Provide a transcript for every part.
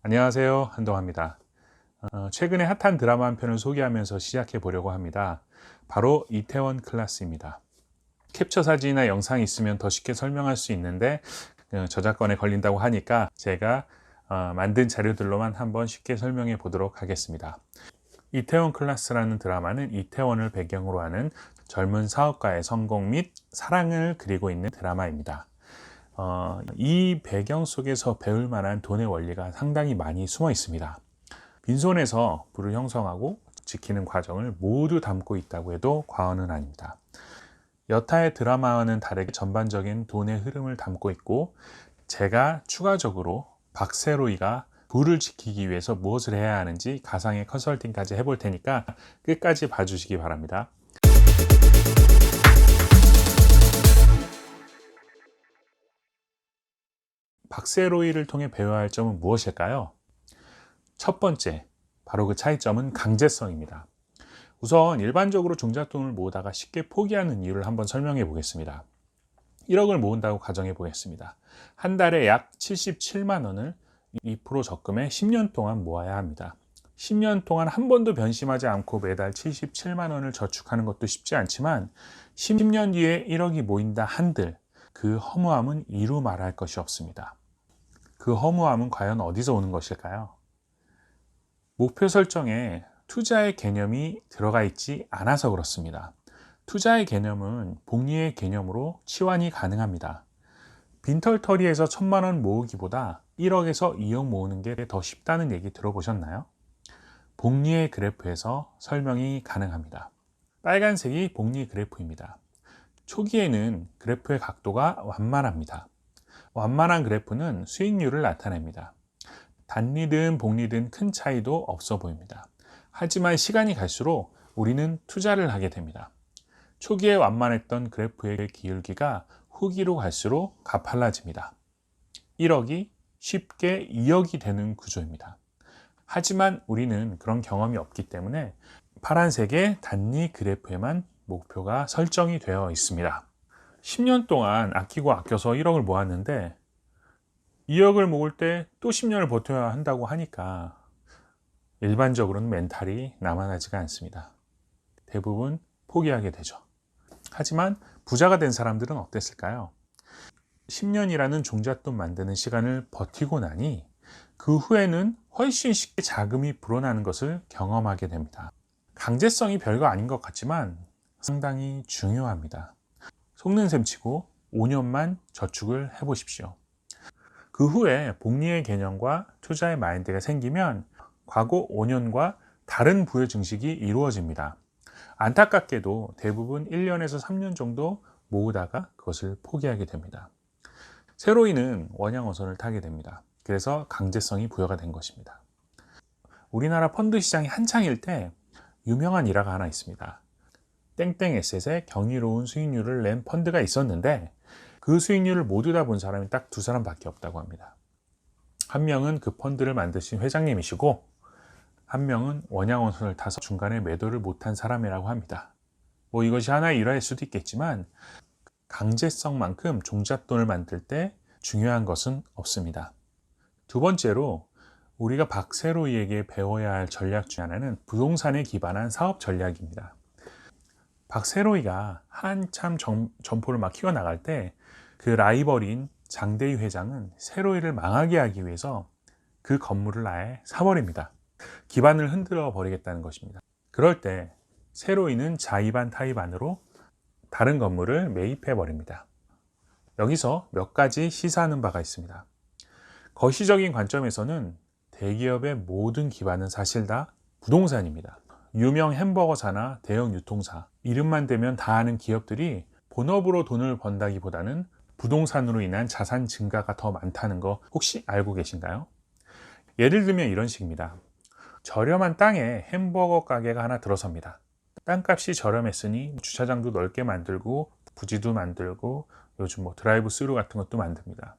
안녕하세요, 한동화입니다. 최근에 핫한 드라마 한 편을 소개하면서 시작해 보려고 합니다. 바로 이태원 클라스입니다. 캡처 사진이나 영상이 있으면 더 쉽게 설명할 수 있는데 저작권에 걸린다고 하니까 제가 만든 자료들로만 한번 쉽게 설명해 보도록 하겠습니다. 이태원 클라스라는 드라마는 이태원을 배경으로 하는 젊은 사업가의 성공 및 사랑을 그리고 있는 드라마입니다. 이 배경 속에서 배울 만한 돈의 원리가 상당히 많이 숨어 있습니다. 빈손에서 부를 형성하고 지키는 과정을 모두 담고 있다고 해도 과언은 아닙니다. 여타의 드라마와는 다르게 전반적인 돈의 흐름을 담고 있고, 제가 추가적으로 박세로이가 부를 지키기 위해서 무엇을 해야 하는지 가상의 컨설팅까지 해볼 테니까 끝까지 봐주시기 바랍니다. 박세로이를 통해 배워야 할 점은 무엇일까요? 첫 번째, 바로 그 차이점은 강제성입니다. 우선 일반적으로 종잣돈을 모으다가 쉽게 포기하는 이유를 한번 설명해 보겠습니다. 1억을 모은다고 가정해 보겠습니다. 한 달에 약 77만 원을 2% 적금에 10년 동안 모아야 합니다. 10년 동안 한 번도 변심하지 않고 매달 77만 원을 저축하는 것도 쉽지 않지만 10년 뒤에 1억이 모인다 한들 그 허무함은 이루 말할 것이 없습니다. 그 허무함은 과연 어디서 오는 것일까요? 목표 설정에 투자의 개념이 들어가 있지 않아서 그렇습니다. 투자의 개념은 복리의 개념으로 치환이 가능합니다. 빈털터리에서 1,000만 원 모으기보다 1억에서 2억 모으는 게 더 쉽다는 얘기 들어보셨나요? 복리의 그래프에서 설명이 가능합니다. 빨간색이 복리 그래프입니다. 초기에는 그래프의 각도가 완만합니다. 완만한 그래프는 수익률을 나타냅니다. 단리든 복리든 큰 차이도 없어 보입니다. 하지만 시간이 갈수록 우리는 투자를 하게 됩니다. 초기에 완만했던 그래프의 기울기가 후기로 갈수록 가팔라집니다. 1억이 쉽게 2억이 되는 구조입니다. 하지만 우리는 그런 경험이 없기 때문에 파란색의 단리 그래프에만 목표가 설정이 되어 있습니다. 10년 동안 아끼고 아껴서 1억을 모았는데 2억을 모을 때 또 10년을 버텨야 한다고 하니까 일반적으로는 멘탈이 남아나지가 않습니다. 대부분 포기하게 되죠. 하지만 부자가 된 사람들은 어땠을까요? 10년이라는 종잣돈 만드는 시간을 버티고 나니 그 후에는 훨씬 쉽게 자금이 불어나는 것을 경험하게 됩니다. 강제성이 별거 아닌 것 같지만 상당히 중요합니다. 속는 셈 치고 5년만 저축을 해보십시오. 그 후에 복리의 개념과 투자의 마인드가 생기면 과거 5년과 다른 부의 증식이 이루어집니다. 안타깝게도 대부분 1년에서 3년 정도 모으다가 그것을 포기하게 됩니다. 세로이는 원양어선을 타게 됩니다. 그래서 강제성이 부여가 된 것입니다. 우리나라 펀드 시장이 한창일 때 유명한 일화가 하나 있습니다. 땡땡에셋에 경이로운 수익률을 낸 펀드가 있었는데 그 수익률을 모두 다 본 사람이 딱 2사람밖에 없다고 합니다. 한 명은 그 펀드를 만드신 회장님이시고 한 명은 원양어선을 타서 중간에 매도를 못한 사람이라고 합니다. 이것이 하나의 일화일 수도 있겠지만 강제성만큼 종잣돈을 만들 때 중요한 것은 없습니다. 두 번째로 우리가 박세로이에게 배워야 할 전략 중 하나는 부동산에 기반한 사업 전략입니다. 박세로이가 한참 점포를 막 키워나갈 때 그 라이벌인 장대희 회장은 세로이를 망하게 하기 위해서 그 건물을 아예 사버립니다. 기반을 흔들어 버리겠다는 것입니다. 그럴 때 세로이는 자의반 타의반으로 다른 건물을 매입해 버립니다. 여기서 몇 가지 시사하는 바가 있습니다. 거시적인 관점에서는 대기업의 모든 기반은 사실 다 부동산입니다. 유명 햄버거사나 대형 유통사, 이름만 대면 다 아는 기업들이 본업으로 돈을 번다기보다는 부동산으로 인한 자산 증가가 더 많다는 거 혹시 알고 계신가요? 예를 들면 이런 식입니다. 저렴한 땅에 햄버거 가게가 하나 들어섭니다. 땅값이 저렴했으니 주차장도 넓게 만들고 부지도 만들고 요즘 드라이브 스루 같은 것도 만듭니다.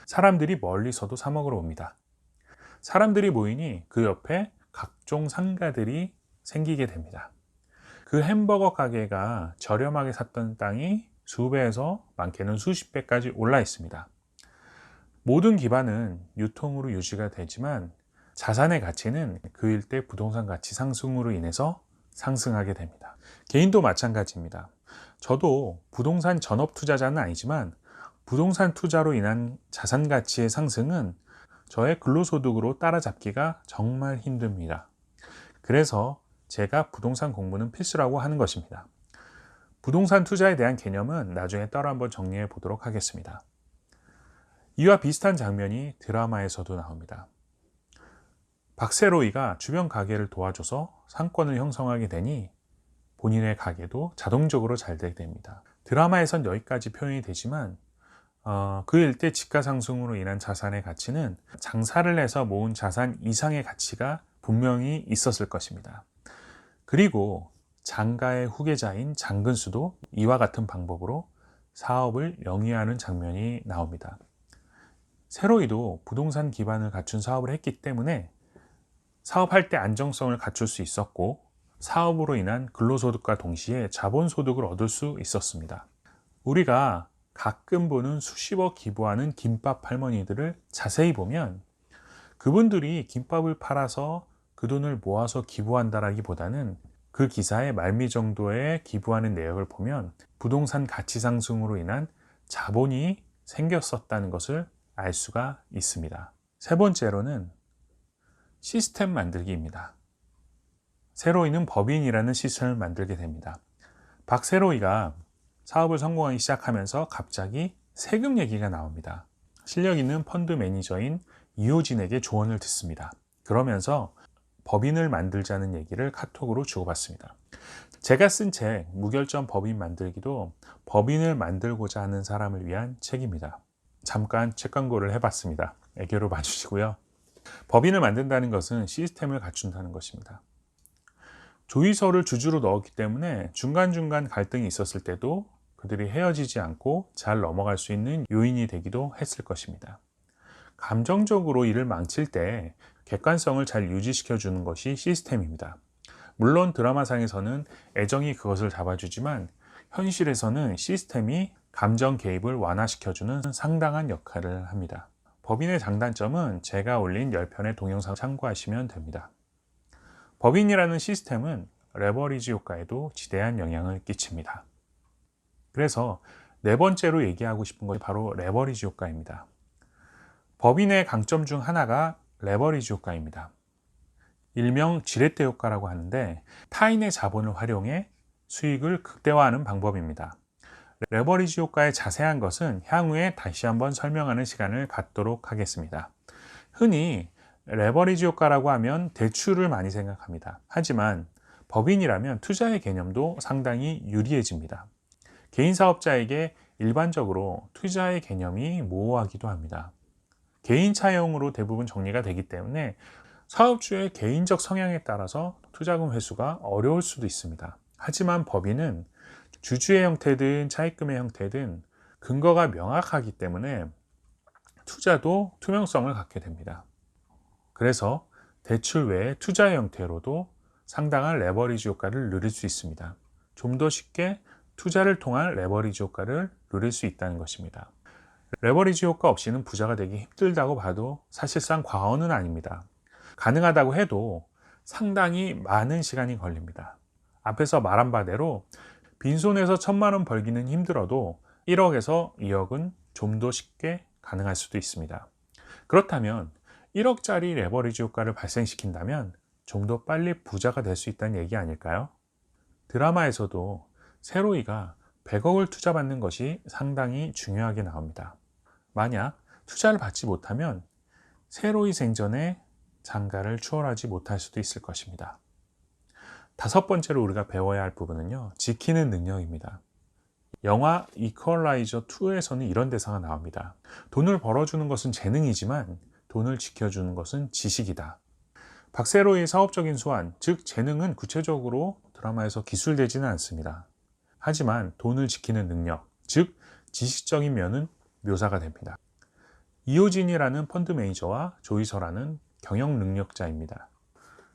사람들이 멀리서도 사 먹으러 옵니다. 사람들이 모이니 그 옆에 각종 상가들이 생기게 됩니다. 그 햄버거 가게가 저렴하게 샀던 땅이 수배에서 많게는 수십 배까지 올라 있습니다. 모든 기반은 유통으로 유지가 되지만 자산의 가치는 그 일대 부동산 가치 상승으로 인해서 상승하게 됩니다. 개인도 마찬가지입니다. 저도 부동산 전업 투자자는 아니지만 부동산 투자로 인한 자산 가치의 상승은 저의 근로소득으로 따라잡기가 정말 힘듭니다. 그래서 제가 부동산 공부는 필수라고 하는 것입니다. 부동산 투자에 대한 개념은 나중에 따로 한번 정리해 보도록 하겠습니다. 이와 비슷한 장면이 드라마에서도 나옵니다. 박세로이가 주변 가게를 도와줘서 상권을 형성하게 되니 본인의 가게도 자동적으로 잘 되게 됩니다. 드라마에선 여기까지 표현이 되지만 그 일대 집가 상승으로 인한 자산의 가치는 장사를 해서 모은 자산 이상의 가치가 분명히 있었을 것입니다. 그리고 장가의 후계자인 장근수도 이와 같은 방법으로 사업을 영위하는 장면이 나옵니다. 세로이도 부동산 기반을 갖춘 사업을 했기 때문에 사업할 때 안정성을 갖출 수 있었고 사업으로 인한 근로소득과 동시에 자본소득을 얻을 수 있었습니다. 우리가 가끔 보는 수십억 기부하는 김밥 할머니들을 자세히 보면 그분들이 김밥을 팔아서 그 돈을 모아서 기부한다라기보다는 그 기사의 말미 정도의 기부하는 내역을 보면 부동산 가치 상승으로 인한 자본이 생겼었다는 것을 알 수가 있습니다. 세 번째로는 시스템 만들기입니다. 세로이는 법인이라는 시스템을 만들게 됩니다. 박세로이가 사업을 성공하기 시작하면서 갑자기 세금 얘기가 나옵니다. 실력 있는 펀드 매니저인 이호진에게 조언을 듣습니다. 그러면서 법인을 만들자는 얘기를 카톡으로 주고받습니다. 제가 쓴 책 무결점 법인 만들기도 법인을 만들고자 하는 사람을 위한 책입니다. 잠깐 책 광고를 해봤습니다. 애교로 봐주시고요. 법인을 만든다는 것은 시스템을 갖춘다는 것입니다. 조의서를 주주로 넣었기 때문에 중간중간 갈등이 있었을 때도 그들이 헤어지지 않고 잘 넘어갈 수 있는 요인이 되기도 했을 것입니다. 감정적으로 일을 망칠 때 객관성을 잘 유지시켜 주는 것이 시스템입니다. 물론 드라마상에서는 애정이 그것을 잡아주지만 현실에서는 시스템이 감정 개입을 완화시켜주는 상당한 역할을 합니다. 법인의 장단점은 제가 올린 10편의 동영상을 참고하시면 됩니다. 법인이라는 시스템은 레버리지 효과에도 지대한 영향을 끼칩니다. 그래서 네 번째로 얘기하고 싶은 것이 바로 레버리지 효과입니다. 법인의 강점 중 하나가 레버리지 효과입니다. 일명 지렛대 효과라고 하는데 타인의 자본을 활용해 수익을 극대화하는 방법입니다. 레버리지 효과의 자세한 것은 향후에 다시 한번 설명하는 시간을 갖도록 하겠습니다. 흔히 레버리지 효과라고 하면 대출을 많이 생각합니다. 하지만 법인이라면 투자의 개념도 상당히 유리해집니다. 개인 사업자에게 일반적으로 투자의 개념이 모호하기도 합니다. 개인 차용으로 대부분 정리가 되기 때문에 사업주의 개인적 성향에 따라서 투자금 회수가 어려울 수도 있습니다. 하지만 법인은 주주의 형태든 차입금의 형태든 근거가 명확하기 때문에 투자도 투명성을 갖게 됩니다. 그래서 대출 외에 투자의 형태로도 상당한 레버리지 효과를 누릴 수 있습니다. 좀 더 쉽게 투자를 통한 레버리지 효과를 누릴 수 있다는 것입니다. 레버리지 효과 없이는 부자가 되기 힘들다고 봐도 사실상 과언은 아닙니다. 가능하다고 해도 상당히 많은 시간이 걸립니다. 앞에서 말한 바대로 빈손에서 1,000만 원 벌기는 힘들어도 1억에서 2억은 좀 더 쉽게 가능할 수도 있습니다. 그렇다면 1억짜리 레버리지 효과를 발생시킨다면 좀 더 빨리 부자가 될 수 있다는 얘기 아닐까요? 드라마에서도 세로이가 100억을 투자받는 것이 상당히 중요하게 나옵니다. 만약 투자를 받지 못하면 세로이 생전에 장가를 추월하지 못할 수도 있을 것입니다. 다섯 번째로 우리가 배워야 할 부분은요, 지키는 능력입니다. 영화 이퀄라이저 2에서는 이런 대사가 나옵니다. 돈을 벌어주는 것은 재능이지만 돈을 지켜주는 것은 지식이다. 박세로이의 사업적인 수완, 즉 재능은 구체적으로 드라마에서 기술되지는 않습니다. 하지만 돈을 지키는 능력, 즉 지식적인 면은 묘사가 됩니다. 이호진이라는 펀드 매니저와 조이서라는 경영 능력자입니다.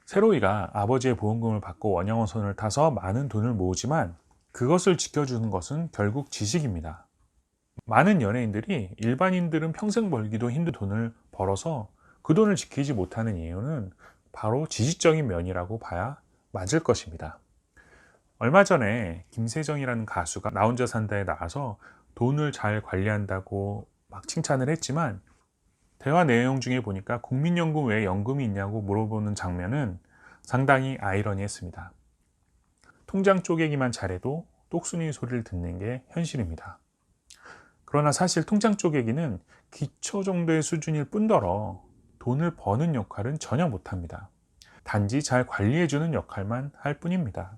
세로이가 아버지의 보험금을 받고 원양어선을 타서 많은 돈을 모으지만 그것을 지켜주는 것은 결국 지식입니다. 많은 연예인들이 일반인들은 평생 벌기도 힘든 돈을 벌어서 그 돈을 지키지 못하는 이유는 바로 지식적인 면이라고 봐야 맞을 것입니다. 얼마 전에 김세정이라는 가수가 나 혼자 산다에 나와서 돈을 잘 관리한다고 막 칭찬을 했지만, 대화 내용 중에 보니까 국민연금 외에 연금이 있냐고 물어보는 장면은 상당히 아이러니했습니다. 통장 쪼개기만 잘해도 똑순이 소리를 듣는 게 현실입니다. 그러나 사실 통장 쪼개기는 기초 정도의 수준일 뿐더러 돈을 버는 역할은 전혀 못합니다. 단지 잘 관리해주는 역할만 할 뿐입니다.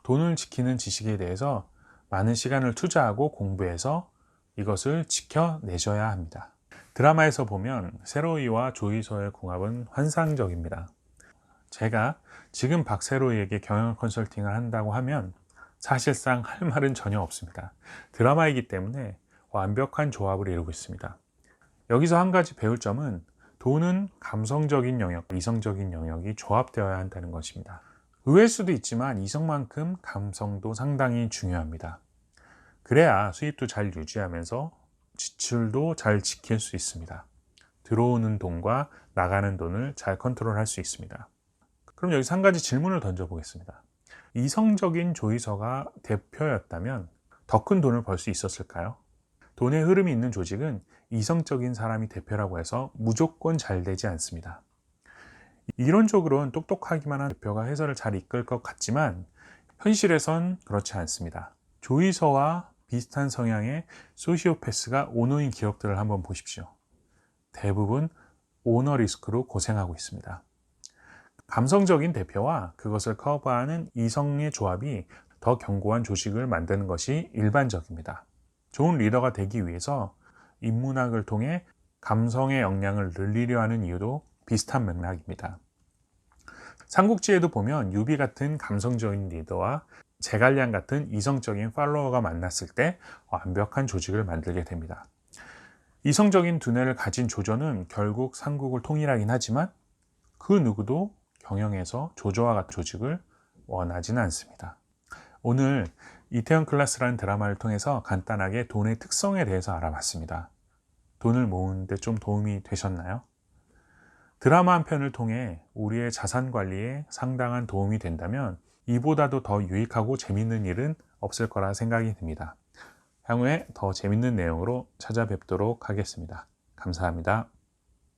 돈을 지키는 지식에 대해서 많은 시간을 투자하고 공부해서 이것을 지켜내셔야 합니다. 드라마에서 보면 세로이와 조이서의 궁합은 환상적입니다. 제가 지금 박세로이에게 경영 컨설팅을 한다고 하면 사실상 할 말은 전혀 없습니다. 드라마이기 때문에 완벽한 조합을 이루고 있습니다. 여기서 한 가지 배울 점은 돈은 감성적인 영역, 이성적인 영역이 조합되어야 한다는 것입니다. 의외일 수도 있지만 이성만큼 감성도 상당히 중요합니다. 그래야 수입도 잘 유지하면서 지출도 잘 지킬 수 있습니다. 들어오는 돈과 나가는 돈을 잘 컨트롤할 수 있습니다. 그럼 여기서 한 가지 질문을 던져보겠습니다. 이성적인 조이서가 대표였다면 더 큰 돈을 벌 수 있었을까요? 돈의 흐름이 있는 조직은 이성적인 사람이 대표라고 해서 무조건 잘 되지 않습니다. 이론적으로는 똑똑하기만 한 대표가 회사를 잘 이끌 것 같지만 현실에선 그렇지 않습니다. 조이서와 비슷한 성향의 소시오패스가 오너인 기업들을 한번 보십시오. 대부분 오너 리스크로 고생하고 있습니다. 감성적인 대표와 그것을 커버하는 이성의 조합이 더 견고한 조직을 만드는 것이 일반적입니다. 좋은 리더가 되기 위해서 인문학을 통해 감성의 역량을 늘리려 하는 이유도 비슷한 맥락입니다. 삼국지에도 보면 유비 같은 감성적인 리더와 제갈량 같은 이성적인 팔로워가 만났을 때 완벽한 조직을 만들게 됩니다. 이성적인 두뇌를 가진 조조는 결국 삼국을 통일하긴 하지만 그 누구도 경영에서 조조와 같은 조직을 원하지는 않습니다. 오늘 이태원 클래스라는 드라마를 통해서 간단하게 돈의 특성에 대해서 알아봤습니다. 돈을 모으는 데 좀 도움이 되셨나요? 드라마 한 편을 통해 우리의 자산 관리에 상당한 도움이 된다면 이보다도 더 유익하고 재밌는 일은 없을 거라 생각이 듭니다. 향후에 더 재밌는 내용으로 찾아뵙도록 하겠습니다. 감사합니다.